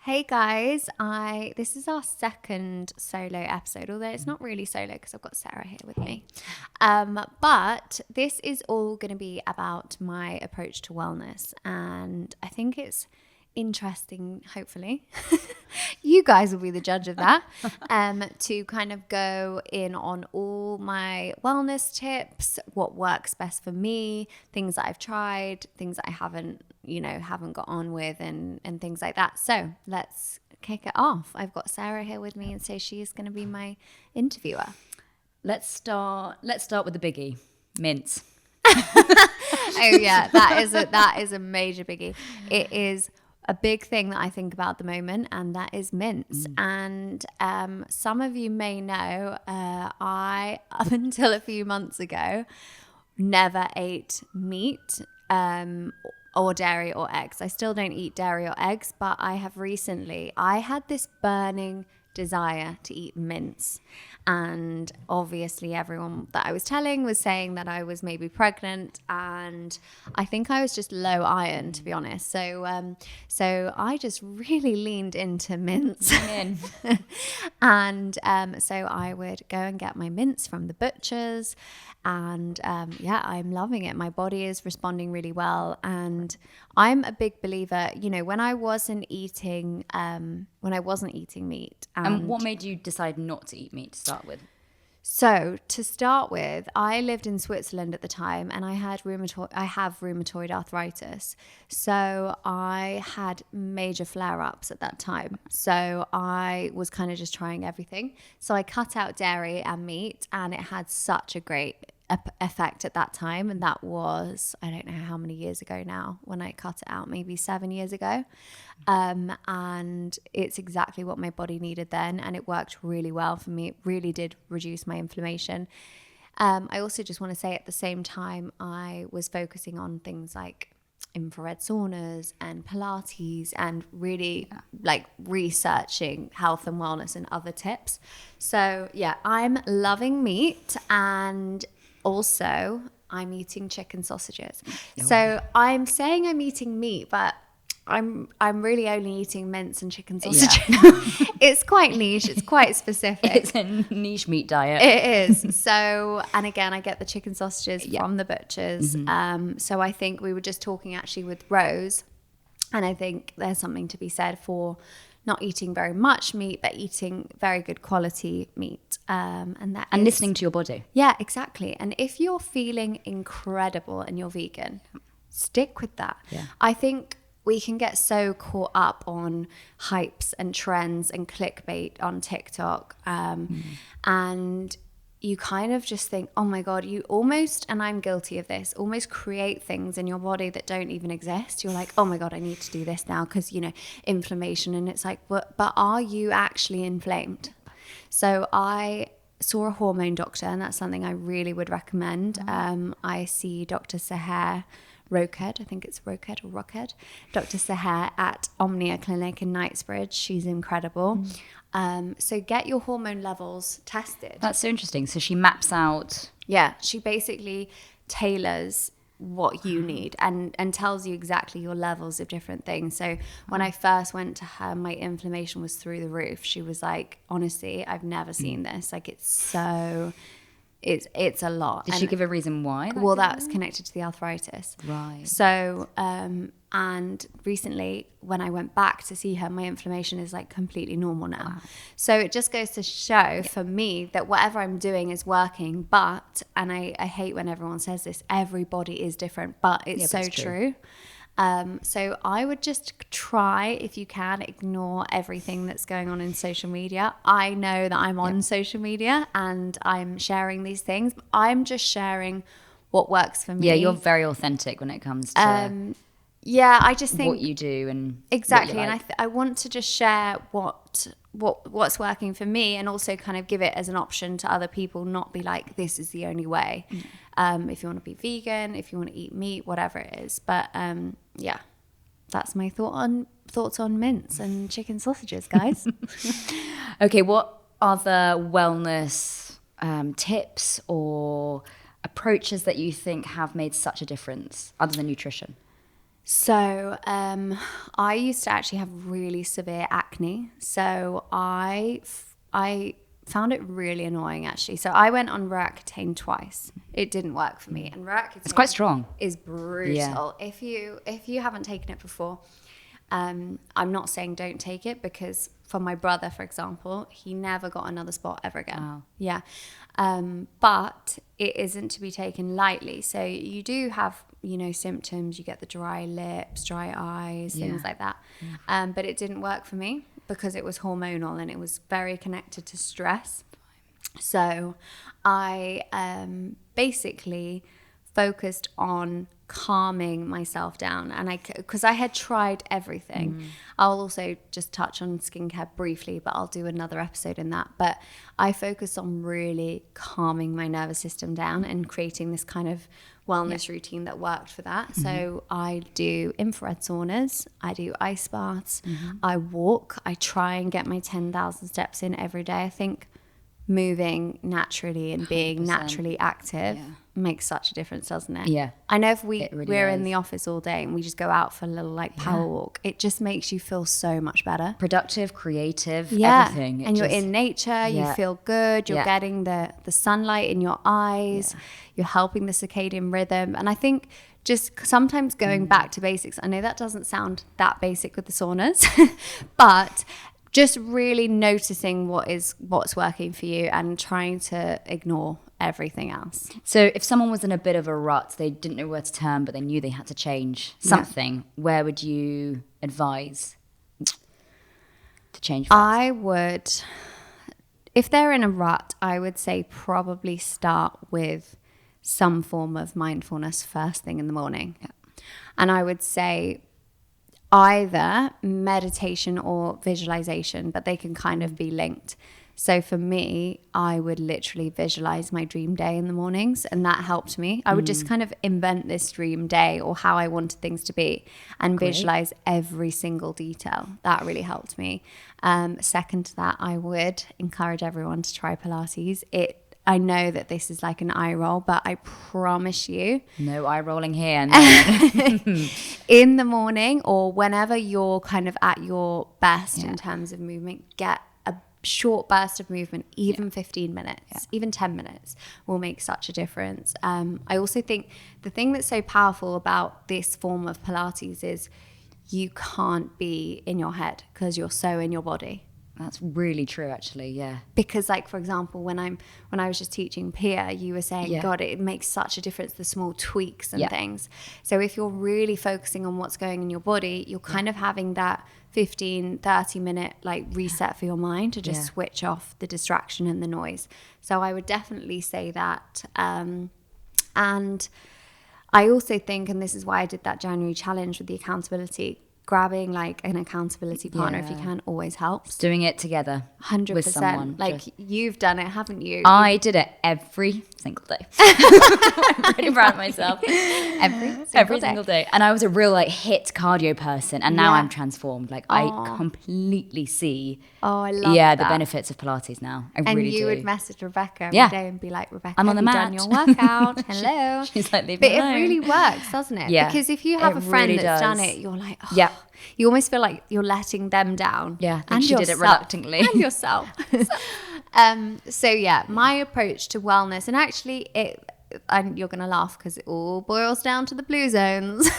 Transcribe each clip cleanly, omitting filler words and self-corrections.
Hey guys, this is our second solo episode, although it's not really solo because I've got Sarah here with me. But this is all going to be about my approach to wellness, and I think it's interesting, hopefully. You guys will be the judge of that, to kind of go in on all my wellness tips, what works best for me, things that I've tried, things that I haven't got on with, and things like that. So let's kick it off. I've got Sarah here with me, and so she is going to be my interviewer. Let's start with the biggie, mints. Oh yeah, that is a major biggie. It is a big thing that I think about at the moment, and that is mints. And some of you may know, I, up until a few months ago, never ate meat or dairy or eggs. I still don't eat dairy or eggs, but I had this burning desire to eat mince. And obviously everyone that I was telling was saying that I was maybe pregnant, and I think I was just low iron, to be honest. So I just really leaned into mince. And so I would go and get my mince from the butchers, and I'm loving it. My body is responding really well, and I'm a big believer, when I wasn't eating meat. And what made you decide not to eat meat to start with? So to start with, I lived in Switzerland at the time, and I have rheumatoid arthritis. So I had major flare-ups at that time. So I was kind of just trying everything. So I cut out dairy and meat, and it had such a great effect at that time. And that was, I don't know how many years ago now when I cut it out, maybe 7 years ago. And it's exactly what my body needed then, and it worked really well for me. It really did reduce my inflammation. I also just want to say, at the same time, I was focusing on things like infrared saunas and Pilates, and really like researching health and wellness and other tips. So yeah, I'm loving meat, and also I'm eating chicken sausages. So I'm saying I'm eating meat, but I'm really only eating mince and chicken sausages. Yeah. It's quite niche. It's quite specific. It's a niche meat diet. It is. So, and again, I get the chicken sausages from the butchers. So I think we were just talking actually with Rose, and I think there's something to be said for not eating very much meat, but eating very good quality meat. And listening to your body. Yeah, exactly. And if you're feeling incredible and you're vegan, stick with that. Yeah. I think we can get so caught up on hypes and trends and clickbait on TikTok. And you kind of just think, oh my God, you almost, and I'm guilty of this, almost create things in your body that don't even exist. You're like, oh my God, I need to do this now because, inflammation. And it's like, but are you actually inflamed? So I saw a hormone doctor, and that's something I really would recommend. I see Dr. Seher Rockhead, I think it's Rockhead or Rockhead, Dr. Seher at Omnia Clinic in Knightsbridge. She's incredible. So get your hormone levels tested. That's so interesting. So she maps out. Yeah, she basically tailors what you need and tells you exactly your levels of different things. So when I first went to her, my inflammation was through the roof. She was like, honestly, I've never seen this. Like, it's a lot. Did she give a reason why? Well, that was connected to the arthritis. Right. So, and recently when I went back to see her, my inflammation is like completely normal now. Wow. So it just goes to show for me that whatever I'm doing is working, but, and I hate when everyone says this, everybody is different, but it's so true. So I would just try, if you can, ignore everything that's going on in social media. I know that I'm on social media and I'm sharing these things. But I'm just sharing what works for me. Yeah, you're very authentic when it comes to I just think what you do and exactly. Like. And I want to just share what's working for me, and also kind of give it as an option to other people, not be like, this is the only way. If you want to be vegan, if you want to eat meat, whatever it is. But that's my thoughts on mince and chicken sausages, guys. Okay, what other wellness tips or approaches that you think have made such a difference other than nutrition? So I used to actually have really severe acne. So I found it really annoying, actually. So I went on Roaccutane twice. It didn't work for me. And Roaccutane It's quite strong. is brutal. If you haven't taken it before, I'm not saying don't take it, because for my brother, for example, he never got another spot ever again. Wow. Yeah. But it isn't to be taken lightly. So you do have, symptoms. You get the dry lips, dry eyes, things like that. But it didn't work for me because it was hormonal and it was very connected to stress. So I basically focused on calming myself down, and because I had tried everything. I'll also just touch on skincare briefly, but I'll do another episode in that. But I focused on really calming my nervous system down and creating this kind of wellness routine that worked for that. So I do infrared saunas, I do ice baths, I walk, I try and get my 10,000 steps in every day. I think moving naturally and being 100%. naturally active makes such a difference, doesn't it? Yeah. I know if It really we're in does. the office all day and we just go out for a little power walk, it just makes you feel so much better. Productive, creative, everything. And you're in nature, you feel good, you're Yeah. getting the sunlight in your eyes, you're helping the circadian rhythm. And I think just sometimes going back to basics, I know that doesn't sound that basic with the saunas, but just really noticing what's working for you and trying to ignore everything else. So if someone was in a bit of a rut, they didn't know where to turn, but they knew they had to change something, where would you advise to change first? I would, if they're in a rut, I would say probably start with some form of mindfulness first thing in the morning. And I would say either meditation or visualization, but they can kind of be linked. So for me, I would literally visualize my dream day in the mornings, and that helped me. I would just kind of invent this dream day or how I wanted things to be and visualize every single detail. That really helped me. Second to that, I would encourage everyone to try Pilates. I know that this is like an eye roll, but I promise you, No eye rolling here. No. in the morning or whenever you're kind of at your best in terms of movement, get a short burst of movement, even 15 minutes, even 10 minutes will make such a difference. I also think the thing that's so powerful about this form of Pilates is you can't be in your head because you're so in your body. That's really true, actually. Yeah. Because, like, for example, when I was just teaching Pia, you were saying, God, it makes such a difference, the small tweaks and things. So if you're really focusing on what's going in your body, you're kind of having that 15, 30 minute like reset for your mind to just switch off the distraction and the noise. So I would definitely say that. And I also think, and this is why I did that January challenge with the accountability, grabbing like an accountability partner if you can always helps. Doing it together 100%. with someone. Like you've done it, haven't you? I did it every single day. I'm really proud of myself. Every single day. And I was a real like hit cardio person, and now I'm transformed. Like I completely see I love that. the benefits of Pilates now. I and really do. you would message Rebecca every day and be like, Rebecca, I'm on the have mat. you done your workout? Hello. She's like, leave but me alone. it really works, doesn't it? Yeah, because if you have a friend really that's does. done it, you're like, oh, you almost feel like you're letting them down. Yeah, I think and she did it reluctantly. And yourself. So yeah, my approach to wellness, and actually and you're going to laugh because it all boils down to the blue zones.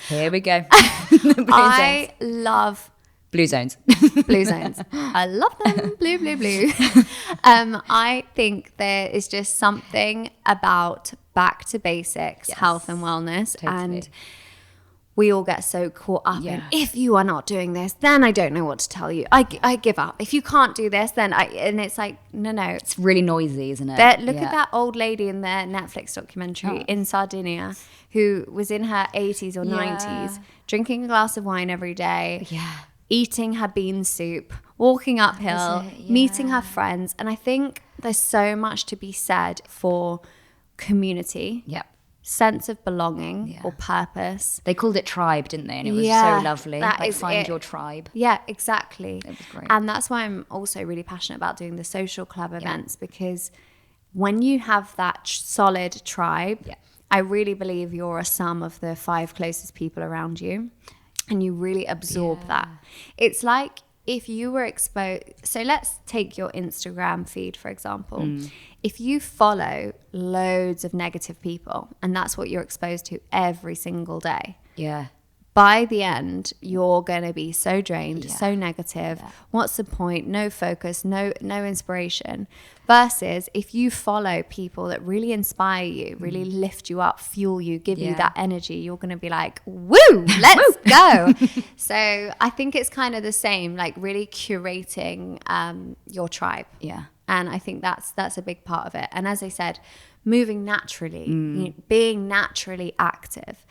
Here we go. I love blue zones. blue zones. I love them. Blue, blue, blue. I think there is just something about back to basics, health and wellness. Totally. And we all get so caught up in, if you are not doing this, then I don't know what to tell you. I give up. If you can't do this, then and it's like, no. It's really noisy, isn't it? Look at that old lady in their Netflix documentary in Sardinia who was in her 80s or 90s, drinking a glass of wine every day, eating her bean soup, walking uphill, meeting her friends. And I think there's so much to be said for community. Sense of belonging or purpose. They called it tribe, didn't they? And it was so lovely. That like is find it. your tribe. Yeah, exactly. It was great. And that's why I'm also really passionate about doing the social club events, because when you have that solid tribe I really believe you're a sum of the 5 closest people around you, and you really absorb that. It's like if you were exposed, so let's take your Instagram feed, for example. If you follow loads of negative people, and that's what you're exposed to every single day. Yeah. By the end, you're going to be so drained, so negative. What's the point? No focus, no inspiration. Versus if you follow people that really inspire you, really lift you up, fuel you, give you that energy, you're going to be like, woo, let's go. So I think it's kind of the same, like really curating your tribe. Yeah. And I think that's a big part of it. And as I said, moving naturally, you know, being naturally active,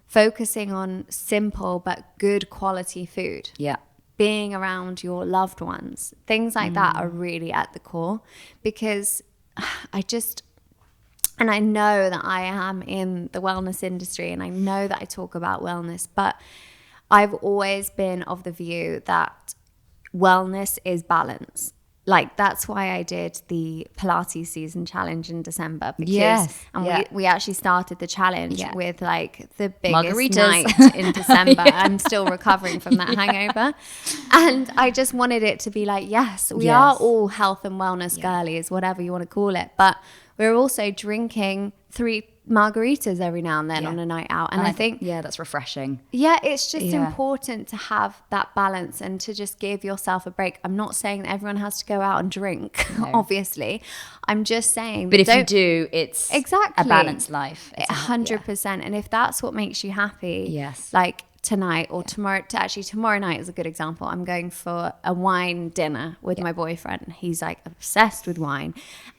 focusing on simple but good quality food. Yeah. Being around your loved ones. Things like that are really at the core, because and I know that I am in the wellness industry and I know that I talk about wellness, but I've always been of the view that wellness is balance. Like, that's why I did the Pilates season challenge in December. Because, we actually started the challenge with like the biggest Margaritas. night in December. I'm still recovering from that hangover. And I just wanted it to be like, yes, we are all health and wellness girlies, whatever you want to call it. But we're also drinking 3 margaritas every now and then on a night out. And I think that's refreshing. Yeah, it's just important to have that balance and to just give yourself a break. I'm not saying that everyone has to go out and drink, obviously. I'm just saying, but if you do, it's exactly a balanced life. It's 100%. And if that's what makes you happy, like tonight or tomorrow night is a good example. I'm going for a wine dinner with my boyfriend. He's like obsessed with wine,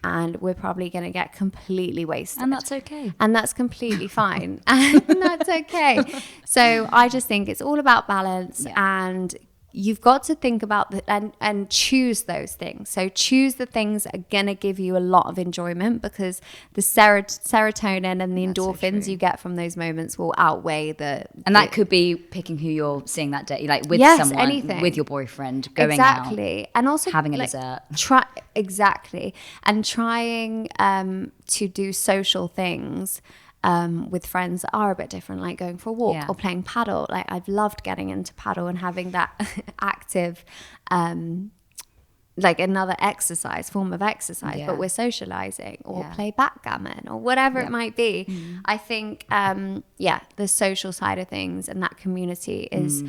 and we're probably going to get completely wasted. And that's okay. And that's completely fine. And that's okay. So I just think it's all about balance, and you've got to think about and choose those things. So choose the things that are going to give you a lot of enjoyment, because the serotonin and the endorphins you get from those moments will outweigh And that could be picking who you're seeing that day, like with someone, anything. With your boyfriend, going out. And also having a like, dessert. And trying to do social things with friends that are a bit different, like going for a walk or playing paddle. Like, I've loved getting into paddle and having that active, like another form of exercise, but we're socializing, or play backgammon or whatever it might be. I think, the social side of things and that community is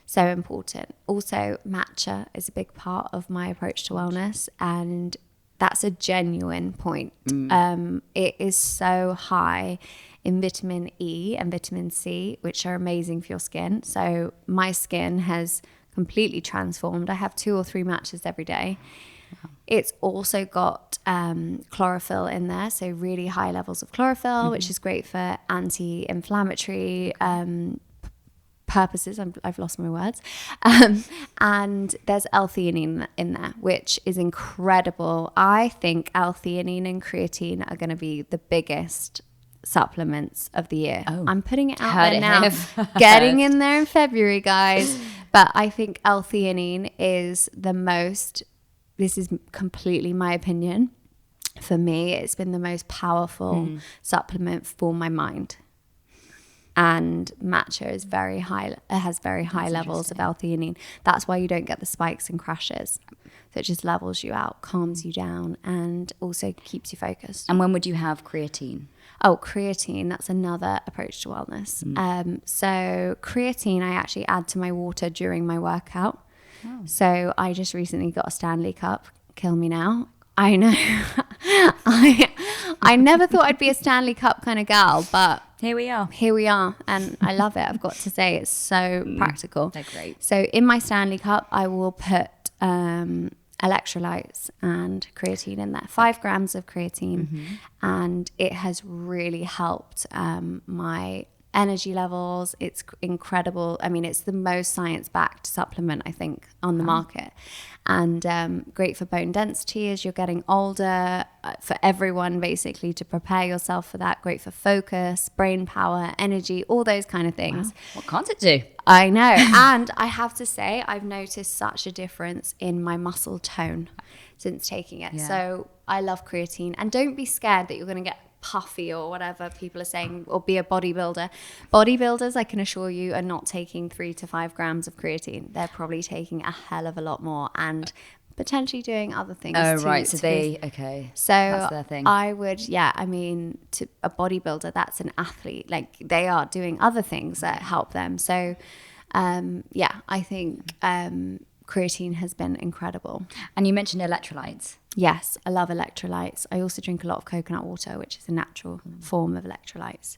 so important. Also, matcha is a big part of my approach to wellness, and that's a genuine point. It is so high in vitamin E and vitamin C, which are amazing for your skin. So my skin has completely transformed. I have 2 or 3 matches every day. Wow. It's also got chlorophyll in there, so really high levels of chlorophyll, which is great for anti-inflammatory purposes. I've lost my words. And there's L-theanine in there, which is incredible. I think L-theanine and creatine are going to be the biggest supplements of the year. I'm putting it out there now. Getting in there in February, guys. But I think L-theanine is the most, this is completely my opinion. For me, it's been the most powerful supplement for my mind. And matcha is very high. It has very high levels of L-theanine. That's why you don't get the spikes and crashes. So it just levels you out, calms you down, and also keeps you focused. And when would you have creatine? Oh, creatine. That's another approach to wellness. So creatine, I actually add to my water during my workout. Oh. So I just recently got a Stanley Cup. Kill me now. I know. I never thought I'd be a Stanley Cup kind of gal, but here we are, and I love it. I've got to say, it's so practical. They're great. So in my Stanley Cup, I will put electrolytes and creatine in there, 5 grams of creatine, and it has really helped my energy levels. It's incredible. I mean, it's the most science-backed supplement, I think, on the market. And great for bone density as you're getting older, for everyone basically, to prepare yourself for that. Great for focus, brain power, energy, all those kind of things. Wow. What can't it do? I know. And I have to say, I've noticed such a difference in my muscle tone since taking it. So I love creatine. And don't be scared that you're going to get puffy or whatever people are saying, or be a bodybuilder. Bodybuilders, I can assure you, are not taking 3 to 5 grams of creatine. They're probably taking a hell of a lot more, and potentially doing other things. Oh, too, right. So so that's their thing. I would, I mean, to a bodybuilder, that's an athlete. Like, they are doing other things that help them. So, I think creatine has been incredible. And you mentioned electrolytes. Yes, I love electrolytes. I also drink a lot of coconut water, which is a natural form of electrolytes.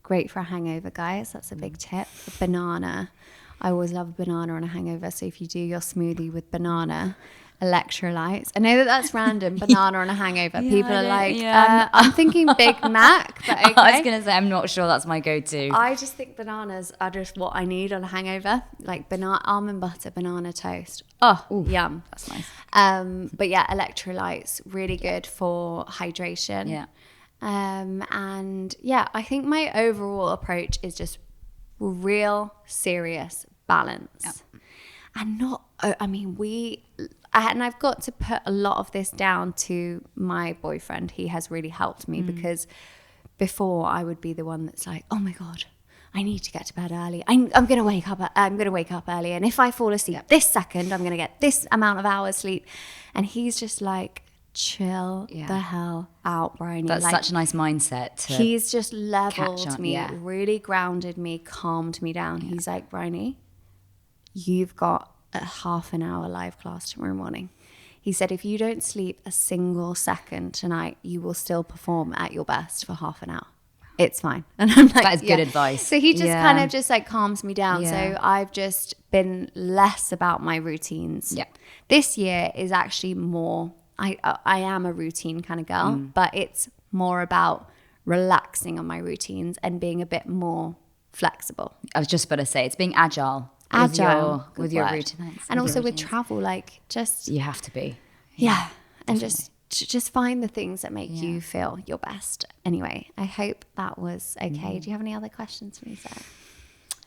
Great for a hangover, guys. That's a big tip. A banana. I always love a banana on a hangover. So if you do your smoothie with banana, electrolytes. I know that that's random, banana on a hangover. People are like, I'm thinking Big Mac, but okay. I was going to say, I'm not sure that's my go-to. I just think bananas are just what I need on a hangover. Like almond butter, banana toast. Oh, yum. That's nice. But yeah, electrolytes, really good for hydration. Yeah. And yeah, I think my overall approach is just real serious balance. Yep. And not, I mean, and I've got to put a lot of this down to my boyfriend. He has really helped me because before I would be the one that's like, oh my God, I need to get to bed early. I'm going to wake up. I'm going to wake up early. And if I fall asleep this second, I'm going to get this amount of hours sleep. And he's just like, chill the hell out, Bryony. That's like, such a nice mindset. He's just leveled me, yeah. really grounded me, calmed me down. Yeah. He's like, Bryony, you've got a half an hour live class tomorrow morning. He said, if you don't sleep a single second tonight, you will still perform at your best for half an hour. It's fine. And I'm like, that is good advice. So he just kind of just like calms me down. Yeah. So I've just been less about my routines. Yeah. This year is actually more, I am a routine kind of girl, but it's more about relaxing on my routines and being a bit more flexible. I was just about to say, it's being agile. With your routines. And also with travel, like just... You have to be. Yeah. And just find the things that make you feel your best. Anyway, I hope that was okay. Do you have any other questions for me, Sarah?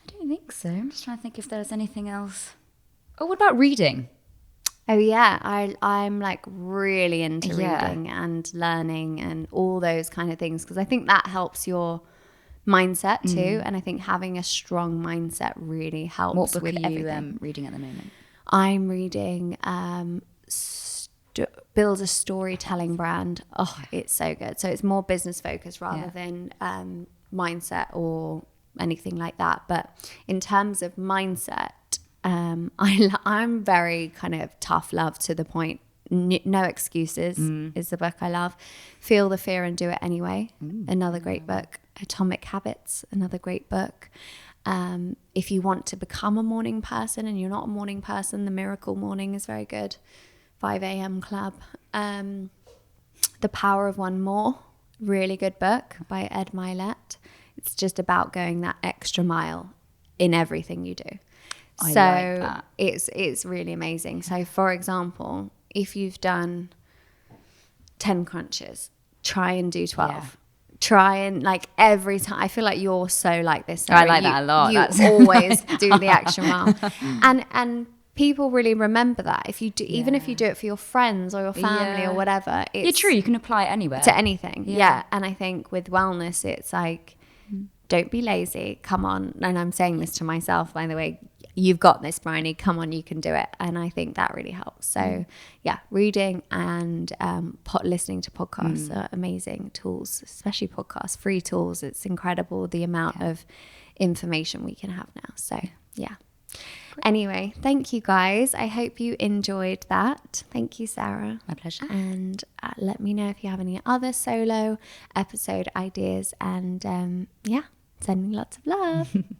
I don't think so. I'm just trying to think if there's anything else. Oh, what about reading? Oh yeah, I'm like really into reading and learning and all those kind of things, because I think that helps your mindset too, and I think having a strong mindset really helps. What book with are you everything. Reading at the moment? I'm reading Build a Storytelling Brand. Oh, it's so good. So it's more business focused rather than mindset or anything like that. But in terms of mindset, I'm very kind of tough love to the point. No Excuses is the book I love. Feel the Fear and Do It Anyway. Another great book. Atomic Habits, another great book. If you want to become a morning person and you're not a morning person, The Miracle Morning is very good. 5 a.m. Club. The Power of One More, really good book by Ed Milet. It's just about going that extra mile in everything you do. I like that. It's really amazing. So for example, if you've done 10 crunches, try and do 12. Yeah. Try and like every time. I feel like you're so like this, Sarah. I like that a lot. You always do the extra mile. And people really remember that. If you do, even if you do it for your friends or your family or whatever. It's true. You can apply it anywhere. To anything. Yeah. And I think with wellness, it's like, don't be lazy. Come on. And I'm saying this to myself, by the way. You've got this, Bryony. Come on, you can do it. And I think that really helps. So reading and listening to podcasts are amazing tools, especially podcasts, free tools. It's incredible the amount of information we can have now. So yeah. Great. Anyway, thank you guys. I hope you enjoyed that. Thank you, Sarah. My pleasure. And let me know if you have any other solo episode ideas. And sending lots of love.